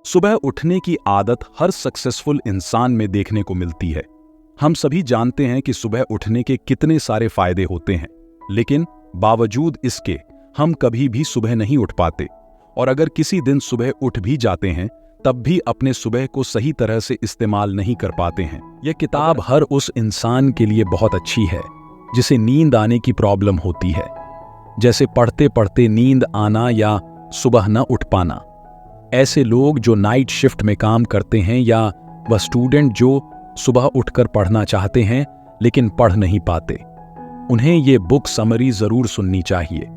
सुबह उठने की आदत हर सक्सेसफुल इंसान में देखने को मिलती है। हम सभी जानते हैं कि सुबह उठने के कितने सारे फायदे होते हैं, लेकिन बावजूद इसके हम कभी भी सुबह नहीं उठ पाते। और अगर किसी दिन सुबह उठ भी जाते हैं तब भी अपने सुबह को सही तरह से इस्तेमाल नहीं कर पाते हैं। यह किताब हर उस इंसान के लिए बहुत अच्छी है जिसे नींद आने की प्रॉब्लम होती है, जैसे पढ़ते पढ़ते नींद आना या सुबह न उठ पाना। ऐसे लोग जो नाइट शिफ्ट में काम करते हैं, या वह स्टूडेंट जो सुबह उठकर पढ़ना चाहते हैं लेकिन पढ़ नहीं पाते, उन्हें ये बुक समरी जरूर सुननी चाहिए।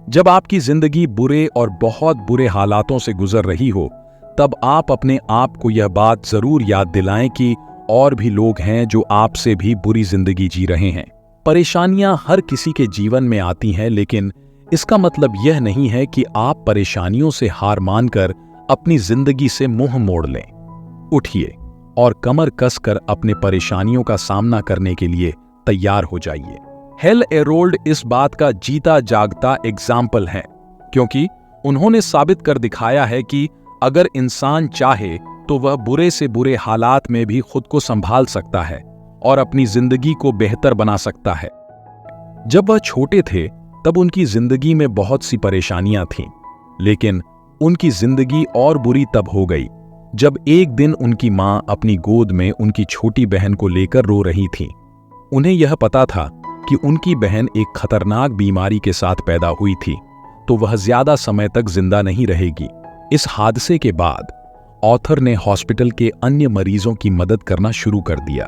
जब आपकी जिंदगी बुरे और बहुत बुरे हालातों से गुजर रही हो, तब आप अपने आप को यह बात जरूर याद दिलाएं कि और भी लोग हैं जो आपसे भी बुरी जिंदगी जी रहे हैं। परेशानियां हर किसी के जीवन में आती हैं, लेकिन इसका मतलब यह नहीं है कि आप परेशानियों से हार मानकर अपनी जिंदगी से मुंह मोड़ लें। उठिए और कमर कसकर अपने परेशानियों का सामना करने के लिए तैयार हो जाइए। हेल एरोल्ड इस बात का जीता जागता एग्जाम्पल है, क्योंकि उन्होंने साबित कर दिखाया है कि अगर इंसान चाहे तो वह बुरे से बुरे हालात में भी खुद को संभाल सकता है और अपनी जिंदगी को बेहतर बना सकता है। जब वह छोटे थे तब उनकी जिंदगी में बहुत सी परेशानियां थीं, लेकिन उनकी जिंदगी और बुरी तब हो गई जब एक दिन उनकी मां अपनी गोद में उनकी छोटी बहन को लेकर रो रही थी। उन्हें यह पता था कि उनकी बहन एक खतरनाक बीमारी के साथ पैदा हुई थी, तो वह ज्यादा समय तक जिंदा नहीं रहेगी। इस हादसे के बाद ऑथर ने हॉस्पिटल के अन्य मरीजों की मदद करना शुरू कर दिया।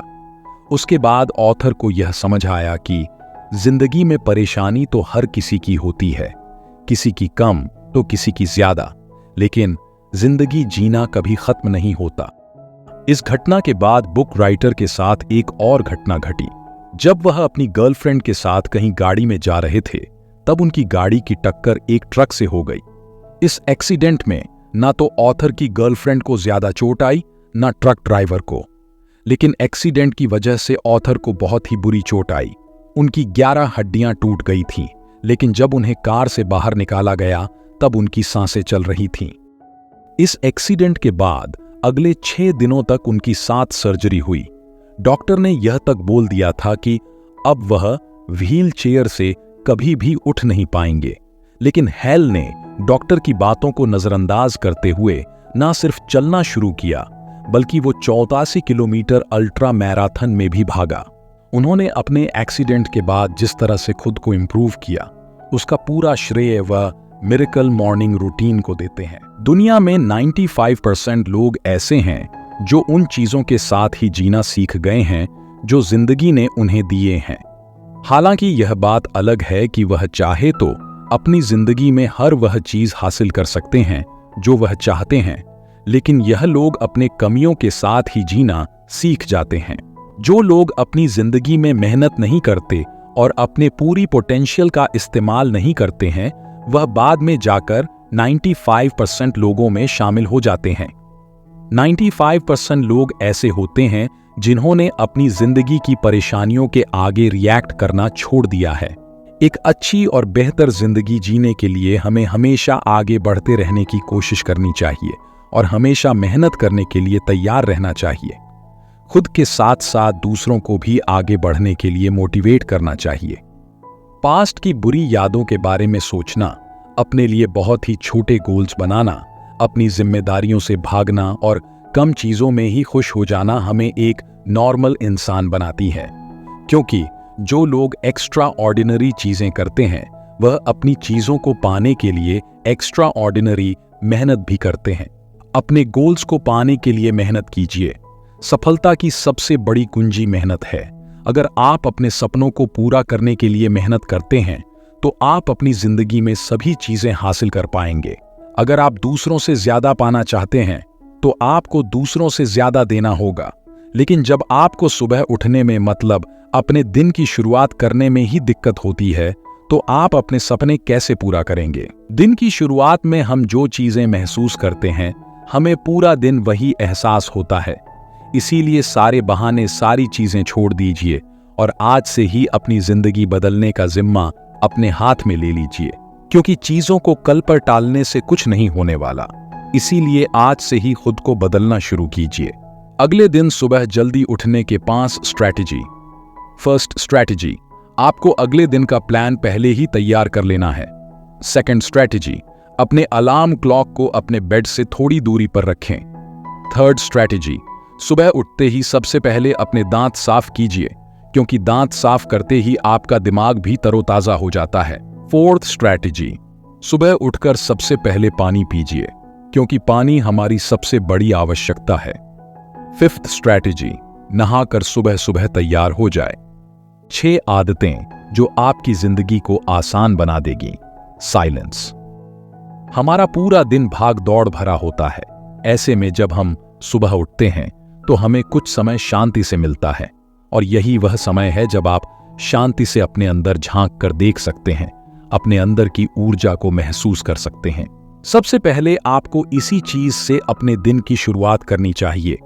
उसके बाद ऑथर को यह समझ आया कि जिंदगी में परेशानी तो हर किसी की होती है, किसी की कम तो किसी की ज्यादा, लेकिन जिंदगी जीना कभी खत्म नहीं होता। इस घटना के बाद बुक राइटर के साथ एक और घटना घटी। जब वह अपनी गर्लफ्रेंड के साथ कहीं गाड़ी में जा रहे थे, तब उनकी गाड़ी की टक्कर एक ट्रक से हो गई। इस एक्सीडेंट में ना तो ऑथर की गर्लफ्रेंड को ज्यादा चोट आई, ना ट्रक ड्राइवर को, लेकिन एक्सीडेंट की वजह से ऑथर को बहुत ही बुरी चोट आई। उनकी 11 हड्डियां टूट गई थीं, लेकिन जब उन्हें कार से बाहर निकाला गया तब उनकी सांसें चल रही थीं। इस एक्सीडेंट के बाद अगले 6 दिनों तक उनकी 7 सर्जरी हुई। डॉक्टर ने यह तक बोल दिया था कि अब वह व्हील चेयर से कभी भी उठ नहीं पाएंगे, लेकिन हेल ने डॉक्टर की बातों को नजरअंदाज करते हुए न सिर्फ चलना शुरू किया, बल्कि वो 84 किलोमीटर अल्ट्रा मैराथन में भी भागा। उन्होंने अपने एक्सीडेंट के बाद जिस तरह से खुद को इंप्रूव किया, उसका पूरा श्रेय वह मिरेकल मॉर्निंग रूटीन को देते हैं। दुनिया में 95% लोग ऐसे हैं जो उन चीजों के साथ ही जीना सीख गए हैं जो जिंदगी ने उन्हें दिए हैं। हालांकि यह बात अलग है कि वह चाहे तो अपनी जिंदगी में हर वह चीज हासिल कर सकते हैं जो वह चाहते हैं, लेकिन यह लोग अपने कमियों के साथ ही जीना सीख जाते हैं। जो लोग अपनी जिंदगी में मेहनत नहीं करते और अपने पूरी पोटेंशियल का इस्तेमाल नहीं करते हैं, वह बाद में जाकर 95% लोगों में शामिल हो जाते हैं। 95% लोग ऐसे होते हैं जिन्होंने अपनी जिंदगी की परेशानियों के आगे रिएक्ट करना छोड़ दिया है। एक अच्छी और बेहतर जिंदगी जीने के लिए हमें हमेशा आगे बढ़ते रहने की कोशिश करनी चाहिए और हमेशा मेहनत करने के लिए तैयार रहना चाहिए। खुद के साथ साथ दूसरों को भी आगे बढ़ने के लिए मोटिवेट करना चाहिए। पास्ट की बुरी यादों के बारे में सोचना, अपने लिए बहुत ही छोटे गोल्स बनाना, अपनी जिम्मेदारियों से भागना और कम चीजों में ही खुश हो जाना हमें एक नॉर्मल इंसान बनाती है, क्योंकि जो लोग एक्स्ट्रा ऑर्डिनरी चीजें करते हैं वह अपनी चीजों को पाने के लिए एक्स्ट्रा ऑर्डिनरी मेहनत भी करते हैं। अपने गोल्स को पाने के लिए मेहनत कीजिए। सफलता की सबसे बड़ी कुंजी मेहनत है। अगर आप अपने सपनों को पूरा करने के लिए मेहनत करते हैं तो आप अपनी जिंदगी में सभी चीजें हासिल कर पाएंगे। अगर आप दूसरों से ज्यादा पाना चाहते हैं तो आपको दूसरों से ज्यादा देना होगा, लेकिन जब आपको सुबह उठने में, मतलब अपने दिन की शुरुआत करने में ही दिक्कत होती है, तो आप अपने सपने कैसे पूरा करेंगे? दिन की शुरुआत में हम जो चीजें महसूस करते हैं, हमें पूरा दिन वही एहसास होता है। इसीलिए सारे बहाने, सारी चीजें छोड़ दीजिए और आज से ही अपनी जिंदगी बदलने का जिम्मा अपने हाथ में ले लीजिए, क्योंकि चीजों को कल पर टालने से कुछ नहीं होने वाला। इसीलिए आज से ही खुद को बदलना शुरू कीजिए। अगले दिन सुबह जल्दी उठने के 5 स्ट्रैटेजी। फर्स्ट स्ट्रैटेजी, आपको अगले दिन का प्लान पहले ही तैयार कर लेना है। सेकंड स्ट्रैटेजी, अपने अलार्म क्लॉक को अपने बेड से थोड़ी दूरी पर रखें। थर्ड स्ट्रैटेजी, सुबह उठते ही सबसे पहले अपने दांत साफ कीजिए, क्योंकि दांत साफ करते ही आपका दिमाग भी तरोताजा हो जाता है। फोर्थ स्ट्रैटेजी, सुबह उठकर सबसे पहले पानी पीजिए, क्योंकि पानी हमारी सबसे बड़ी आवश्यकता है। फिफ्थ स्ट्रैटेजी, नहाकर सुबह सुबह तैयार हो जाए। 6 आदतें जो आपकी जिंदगी को आसान बना देगी। साइलेंस। हमारा पूरा दिन भाग दौड़ भरा होता है। ऐसे में जब हम सुबह उठते हैं तो हमें कुछ समय शांति से मिलता है, और यही वह समय है जब आप शांति से अपने अंदर झांक कर देख सकते हैं, अपने अंदर की ऊर्जा को महसूस कर सकते हैं। सबसे पहले आपको इसी चीज से अपने दिन की शुरुआत करनी चाहिए।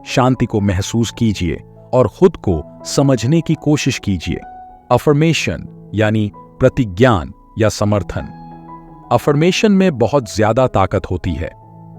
शांति को महसूस कीजिए और खुद को समझने की कोशिश कीजिए। अफर्मेशन यानी प्रतिज्ञान या समर्थन। अफर्मेशन में बहुत ज्यादा ताकत होती है।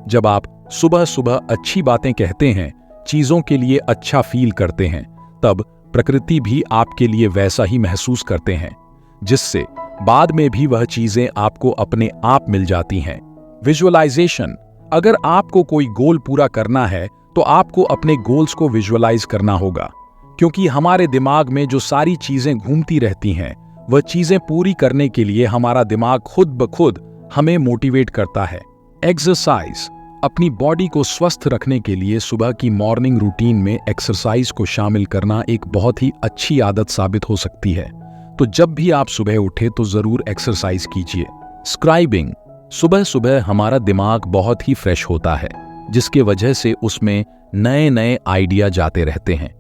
जब आप सुबह सुबह अच्छी बातें कहते हैं, चीजों के लिए अच्छा फील करते हैं, तब प्रकृति भी आपके लिए वैसा ही महसूस करते हैं, जिससे बाद में भी वह चीजें आपको अपने आप मिल जाती हैं। विजुअलाइजेशन। अगर आपको कोई गोल पूरा करना है तो आपको अपने गोल्स को विजुअलाइज करना होगा, क्योंकि हमारे दिमाग में जो सारी चीजें घूमती रहती हैं, वह चीजें पूरी करने के लिए हमारा दिमाग खुद ब खुद हमें मोटिवेट करता है। एक्सरसाइज। अपनी बॉडी को स्वस्थ रखने के लिए सुबह की मॉर्निंग रूटीन में एक्सरसाइज को शामिल करना एक बहुत ही अच्छी आदत साबित हो सकती है। तो जब भी आप सुबह उठे तो जरूर एक्सरसाइज कीजिए। स्क्राइबिंग। सुबह सुबह हमारा दिमाग बहुत ही फ्रेश होता है, जिसके वजह से उसमें नए नए आइडिया जाते रहते हैं।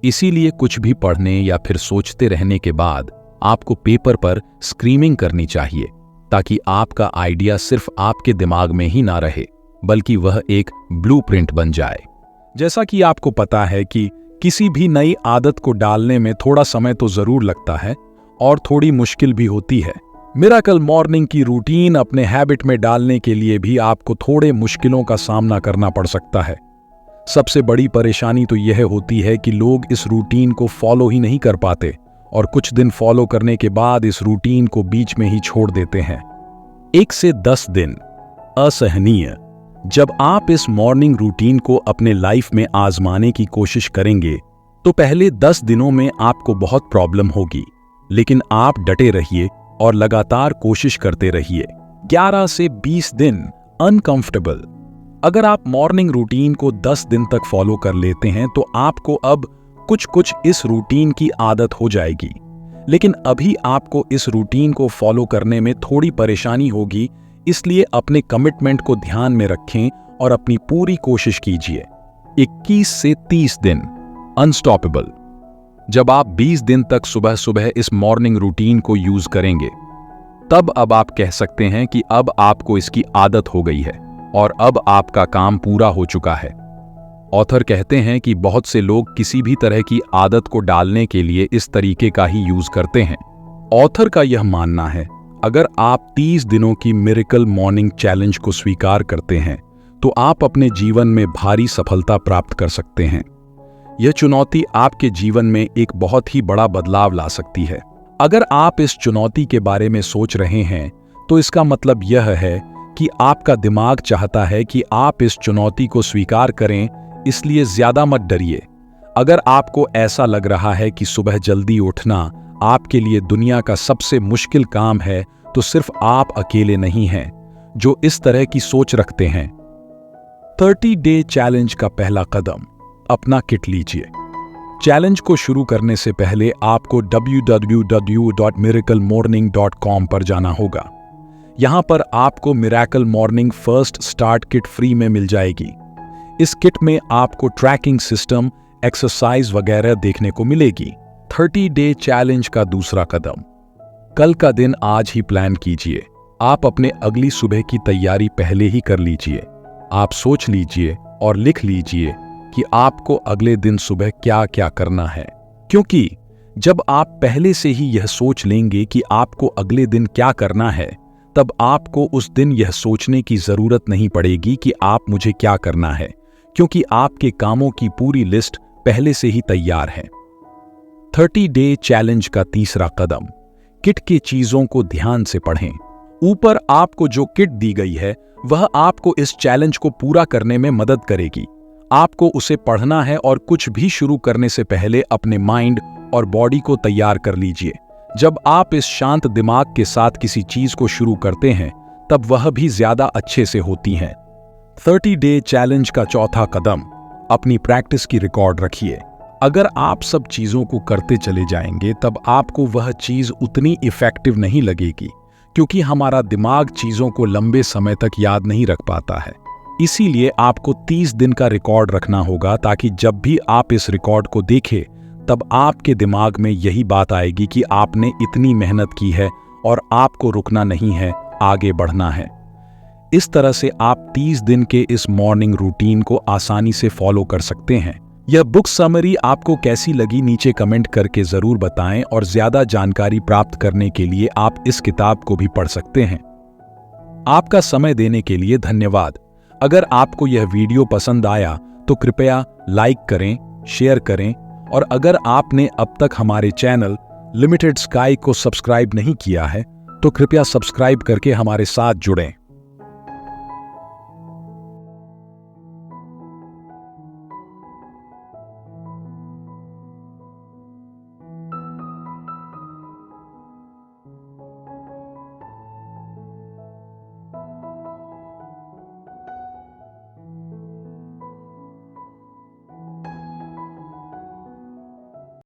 इसीलिए कुछ भी पढ़ने या फिर सोचते रहने के बाद आपको पेपर पर स्क्रीमिंग करनी चाहिए, ताकि आपका आइडिया सिर्फ आपके दिमाग में ही ना रहे, बल्कि वह एक ब्लूप्रिंट बन जाए। जैसा कि आपको पता है कि किसी भी नई आदत को डालने में थोड़ा समय तो जरूर लगता है और थोड़ी मुश्किल भी होती है। मिरेकल मॉर्निंग की रूटीन अपने हैबिट में डालने के लिए भी आपको थोड़े मुश्किलों का सामना करना पड़ सकता है। सबसे बड़ी परेशानी तो यह होती है कि लोग इस रूटीन को फॉलो ही नहीं कर पाते, और कुछ दिन फॉलो करने के बाद इस रूटीन को बीच में ही छोड़ देते हैं। 1 से 10 दिन। असहनीय। जब आप इस मॉर्निंग रूटीन को अपने लाइफ में आजमाने की कोशिश करेंगे तो पहले 10 दिनों में आपको बहुत प्रॉब्लम होगी, लेकिन आप डटे रहिए और लगातार कोशिश करते रहिए। 11 से 20 दिन। अनकंफर्टेबल। अगर आप मॉर्निंग रूटीन को 10 दिन तक फॉलो कर लेते हैं तो आपको अब कुछ इस रूटीन की आदत हो जाएगी, लेकिन अभी आपको इस रूटीन को फॉलो करने में थोड़ी परेशानी होगी, इसलिए अपने कमिटमेंट को ध्यान में रखें और अपनी पूरी कोशिश कीजिए। 21 से 30 दिन। अनस्टॉपेबल। जब आप 20 दिन तक सुबह सुबह इस मॉर्निंग रूटीन को यूज करेंगे, तब अब आप कह सकते हैं कि अब आपको इसकी आदत हो गई है और अब आपका काम पूरा हो चुका है। ऑथर कहते हैं कि बहुत से लोग किसी भी तरह की आदत को डालने के लिए इस तरीके का ही यूज करते हैं। ऑथर का यह मानना है, अगर आप 30 दिनों की मिरेकल मॉर्निंग चैलेंज को स्वीकार करते हैं तो आप अपने जीवन में भारी सफलता प्राप्त कर सकते हैं। यह चुनौती आपके जीवन में एक बहुत ही बड़ा बदलाव ला सकती है। अगर आप इस चुनौती के बारे में सोच रहे हैं तो इसका मतलब यह है कि आपका दिमाग चाहता है कि आप इस चुनौती को स्वीकार करें, इसलिए ज्यादा मत डरिए। अगर आपको ऐसा लग रहा है कि सुबह जल्दी उठना आपके लिए दुनिया का सबसे मुश्किल काम है, तो सिर्फ आप अकेले नहीं हैं जो इस तरह की सोच रखते हैं। 30 डे चैलेंज का पहला कदम। अपना किट लीजिए। चैलेंज को शुरू करने से पहले आपको www.miraclemorning.com पर जाना होगा। यहां पर आपको miracle morning first start kit free में मिल जाएगी। इस किट में आपको ट्रैकिंग सिस्टम, एक्सरसाइज वगैरह देखने को मिलेगी। 30 डे चैलेंज का दूसरा कदम। कल का दिन आज ही प्लान कीजिए। आप अपने अगली सुबह की तैयारी पहले ही कर लीजिए। आप सोच लीजिए और लिख लीजिए कि आपको अगले दिन सुबह क्या क्या करना है, क्योंकि जब आप पहले से ही यह सोच लेंगे कि आपको अगले दिन क्या करना है, तब आपको उस दिन यह सोचने की जरूरत नहीं पड़ेगी कि आप मुझे क्या करना है, क्योंकि आपके कामों की पूरी लिस्ट पहले से ही तैयार है। 30 डे चैलेंज का तीसरा कदम, किट की चीजों को ध्यान से पढ़ें। ऊपर आपको जो किट दी गई है वह आपको इस चैलेंज को पूरा करने में मदद करेगी। आपको उसे पढ़ना है और कुछ भी शुरू करने से पहले अपने माइंड और बॉडी को तैयार कर लीजिए। जब आप इस शांत दिमाग के साथ किसी चीज को शुरू करते हैं तब वह भी ज्यादा अच्छे से होती हैं। 30 डे चैलेंज का चौथा कदम, अपनी प्रैक्टिस की रिकॉर्ड रखिए। अगर आप सब चीजों को करते चले जाएंगे तब आपको वह चीज उतनी इफेक्टिव नहीं लगेगी, क्योंकि हमारा दिमाग चीजों को लंबे समय तक याद नहीं रख पाता है। इसीलिए आपको 30 दिन का रिकॉर्ड रखना होगा, ताकि जब भी आप इस रिकॉर्ड को देखें तब आपके दिमाग में यही बात आएगी कि आपने इतनी मेहनत की है और आपको रुकना नहीं है, आगे बढ़ना है। इस तरह से आप 30 दिन के इस मॉर्निंग रूटीन को आसानी से फॉलो कर सकते हैं। यह बुक समरी आपको कैसी लगी नीचे कमेंट करके जरूर बताएं, और ज्यादा जानकारी प्राप्त करने के लिए आप इस किताब को भी पढ़ सकते हैं। आपका समय देने के लिए धन्यवाद। अगर आपको यह वीडियो पसंद आया तो कृपया लाइक करें, शेयर करें, और अगर आपने अब तक हमारे चैनल लिमिटेड स्काई को सब्सक्राइब नहीं किया है तो कृपया सब्सक्राइब करके हमारे साथ जुड़ें।